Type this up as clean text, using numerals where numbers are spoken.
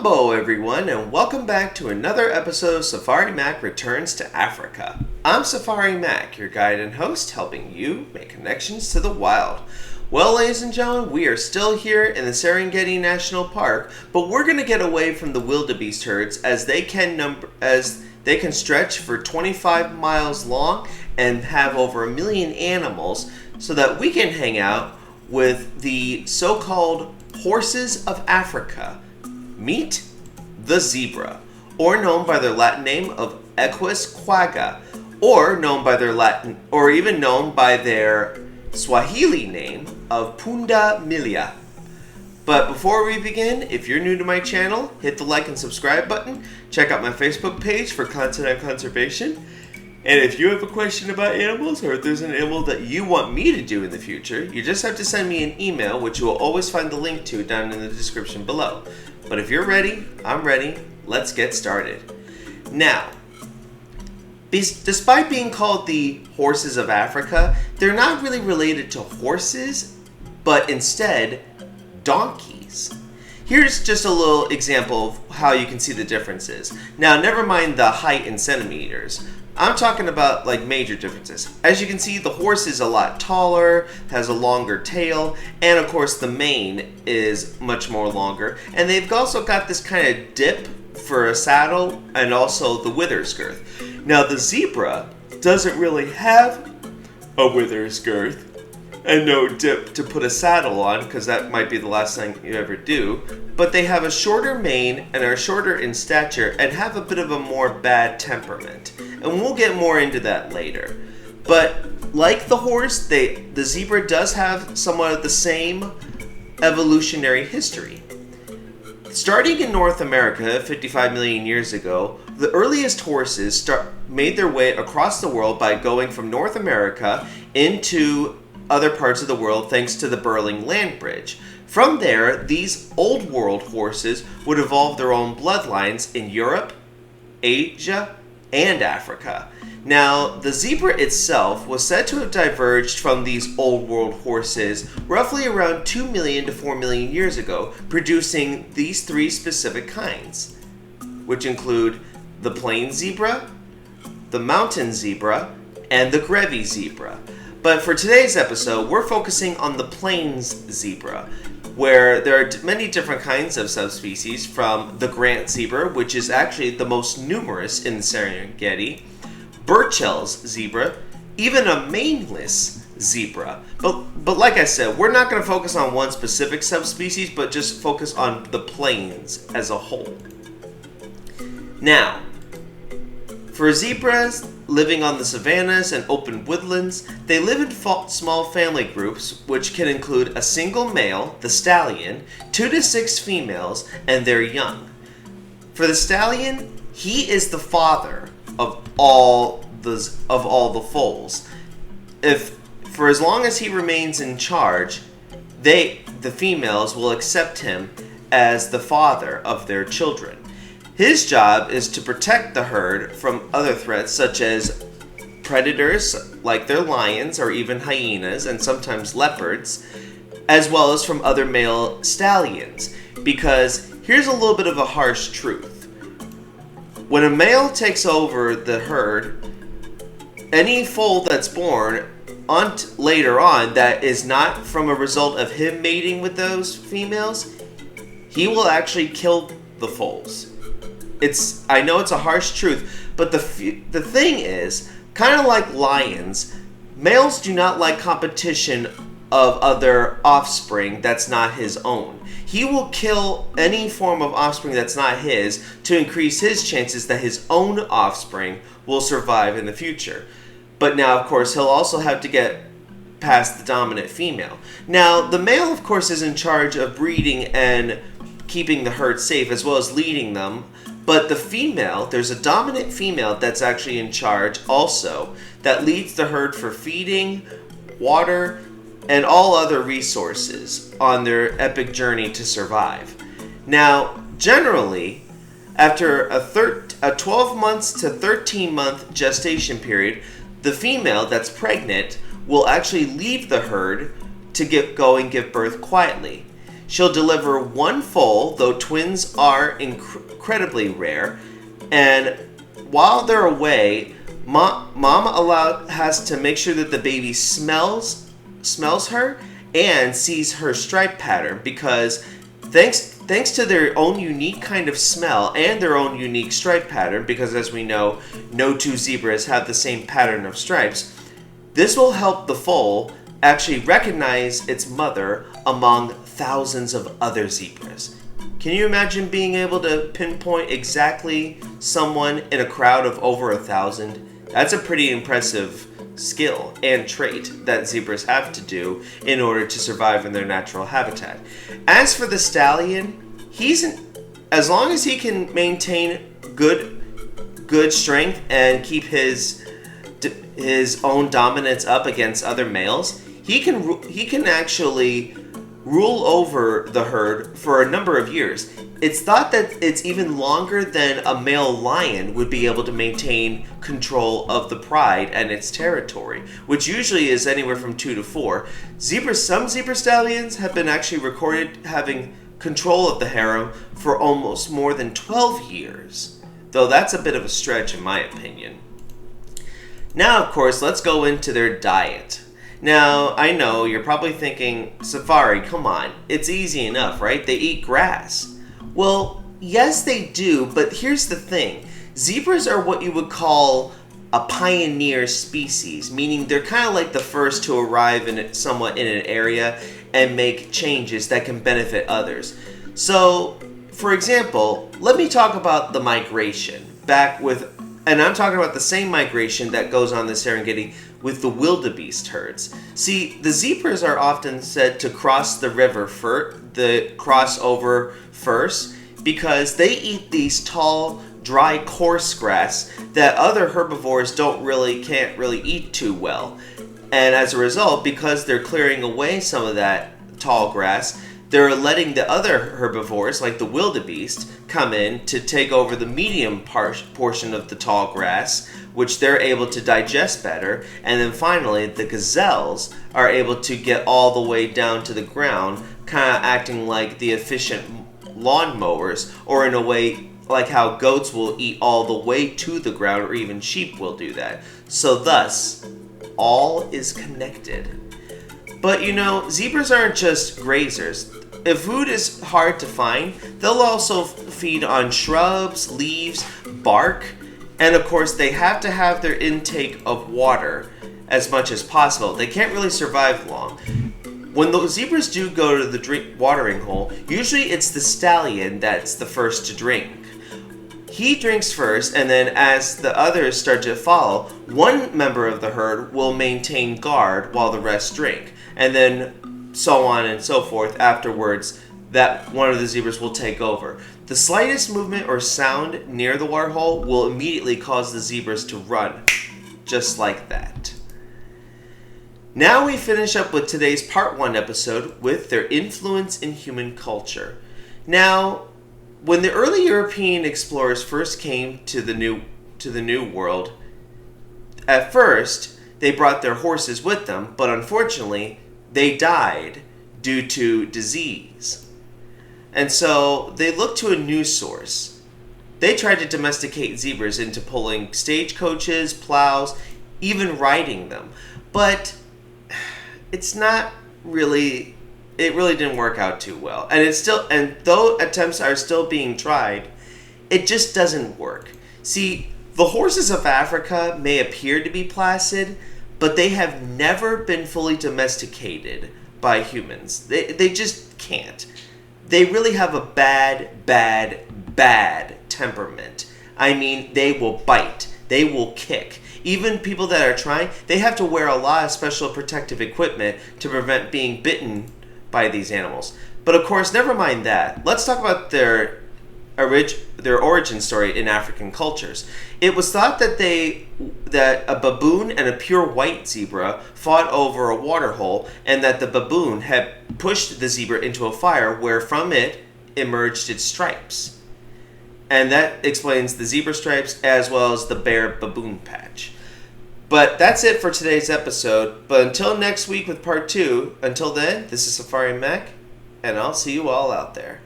Mambo everyone, and welcome back to another episode of Safari Mack Returns to Africa. I'm Safari Mack, your guide and host, helping you make connections to the wild. Well, ladies and gentlemen, we are still here in the Serengeti National Park, but we're going to get away from the wildebeest herds as they can stretch for 25 miles long and have over 1 million animals, so that we can hang out with the so-called horses of Africa. Meet the zebra, or known by their Latin name of Equus quagga, or even known by their Swahili name of Punda milia. But before we begin, if you're new to my channel, hit the like and subscribe button. Check out my Facebook page for content on conservation. And if you have a question about animals, or if there's an animal that you want me to do in the future, you just have to send me an email, which you will always find the link to down in the description below. But if you're ready, I'm ready. Let's get started. Now, despite being called the horses of Africa, they're not really related to horses, but instead donkeys. Here's just a little example of how you can see the differences. Now, never mind the height in centimeters. I'm talking about like major differences. As you can see, the horse is a lot taller, has a longer tail, and of course the mane is much more longer. And they've also got this kind of dip for a saddle and also the withers girth. Now the zebra doesn't really have a withers girth and no dip to put a saddle on, because that might be the last thing you ever do. But they have a shorter mane and are shorter in stature and have a bit of a more bad temperament. And we'll get more into that later. But like the horse, the zebra does have somewhat of the same evolutionary history. Starting in North America 55 million years ago, the earliest horses made their way across the world by going from North America into other parts of the world thanks to the Berlin Land Bridge. From there, these old world horses would evolve their own bloodlines in Europe, Asia, and Africa. Now, the zebra itself was said to have diverged from these old world horses roughly around 2 million to 4 million years ago, producing these three specific kinds, which include the plain zebra, the mountain zebra, and the Grevy's zebra. But for today's episode, we're focusing on the plains zebra, where there are many different kinds of subspecies, from the Grant zebra, which is actually the most numerous in the Serengeti, Burchell's zebra, even a maneless zebra. But like I said, we're not going to focus on one specific subspecies, but just focus on the plains as a whole. Now, for zebras living on the savannas and open woodlands, they live in small family groups, which can include a single male, the stallion, 2 to 6 females, and their young. For the stallion, he is the father of all the foals. For as long as he remains in charge, the females will accept him as the father of their children. His job is to protect the herd from other threats such as predators like their lions or even hyenas and sometimes leopards, as well as from other male stallions. Because here's a little bit of a harsh truth. When a male takes over the herd, any foal that's born later on that is not from a result of him mating with those females, he will actually kill the foals. I know it's a harsh truth, but the thing is, kind of like lions, males do not like competition of other offspring that's not his own. He will kill any form of offspring that's not his to increase his chances that his own offspring will survive in the future. But now, of course, he'll also have to get past the dominant female. Now, the male, of course, is in charge of breeding and keeping the herd safe, as well as leading them. But the female, there's a dominant female that's actually in charge also, that leads the herd for feeding, water, and all other resources on their epic journey to survive. Now, generally, after a 12 months to 13 month gestation period, the female that's pregnant will actually leave the herd to go and give birth quietly. She'll deliver one foal, though twins are incredibly rare. And while they're away, mom has to make sure that the baby smells her and sees her stripe pattern, because thanks to their own unique kind of smell and their own unique stripe pattern, because as we know, no two zebras have the same pattern of stripes, this will help the foal actually recognize its mother among thousands of other zebras. Can you imagine being able to pinpoint exactly someone in a crowd of over 1,000? That's a pretty impressive skill and trait that zebras have to do in order to survive in their natural habitat. As for the stallion, as long as he can maintain good strength and keep his own dominance up against other males, he can actually rule over the herd for a number of years. It's thought that it's even longer than a male lion would be able to maintain control of the pride and its territory, which usually is anywhere from 2 to 4. Some zebra stallions have been actually recorded having control of the harem for almost more than 12 years, though that's a bit of a stretch in my opinion. Now, of course, let's go into their diet. Now, I know you're probably thinking, Safari, come on, it's easy enough, right? They eat grass. Well, yes they do, but here's the thing. Zebras are what you would call a pioneer species, meaning they're kind of like the first to arrive somewhat in an area and make changes that can benefit others. So, for example, let me talk about the migration and I'm talking about the same migration that goes on in the Serengeti with the wildebeest herds. See, the zebras are often said to cross the river crossover first, because they eat these tall, dry, coarse grass that other herbivores can't really eat too well. And as a result, because they're clearing away some of that tall grass, they're letting the other herbivores, like the wildebeest, come in to take over the medium portion of the tall grass, which they're able to digest better. And then finally, the gazelles are able to get all the way down to the ground, kind of acting like the efficient lawnmowers, or in a way like how goats will eat all the way to the ground, or even sheep will do that. So thus, all is connected. But zebras aren't just grazers. If food is hard to find, they'll also feed on shrubs, leaves, bark, and of course they have to have their intake of water as much as possible. They can't really survive long. When the zebras do go to the watering hole, usually it's the stallion that's the first to drink. He drinks first, and then as the others start to follow, one member of the herd will maintain guard while the rest drink. And then so on and so forth afterwards, that one of the zebras will take over. The slightest movement or sound near the water hole will immediately cause the zebras to run, just like that. Now we finish up with today's part 1 episode with their influence in human culture. Now, when the early European explorers first came to the New World, at first they brought their horses with them, but unfortunately they died due to disease. And so they looked to a new source. They tried to domesticate zebras into pulling stagecoaches, plows, even riding them. But it really didn't work out too well. And though attempts are still being tried, it just doesn't work. See, the horses of Africa may appear to be placid, but they have never been fully domesticated by humans. They just can't. They really have a bad temperament. I mean, they will bite. They will kick. Even people that are trying, they have to wear a lot of special protective equipment to prevent being bitten by these animals. But of course, never mind that. Let's talk about their origin story in African cultures. It was thought that a baboon and a pure white zebra fought over a water hole, and that the baboon had pushed the zebra into a fire where from it emerged its stripes. And that explains the zebra stripes as well as the bare baboon patch. But that's it for today's episode. But until next week with part 2, until then, this is Safari Mack, and I'll see you all out there.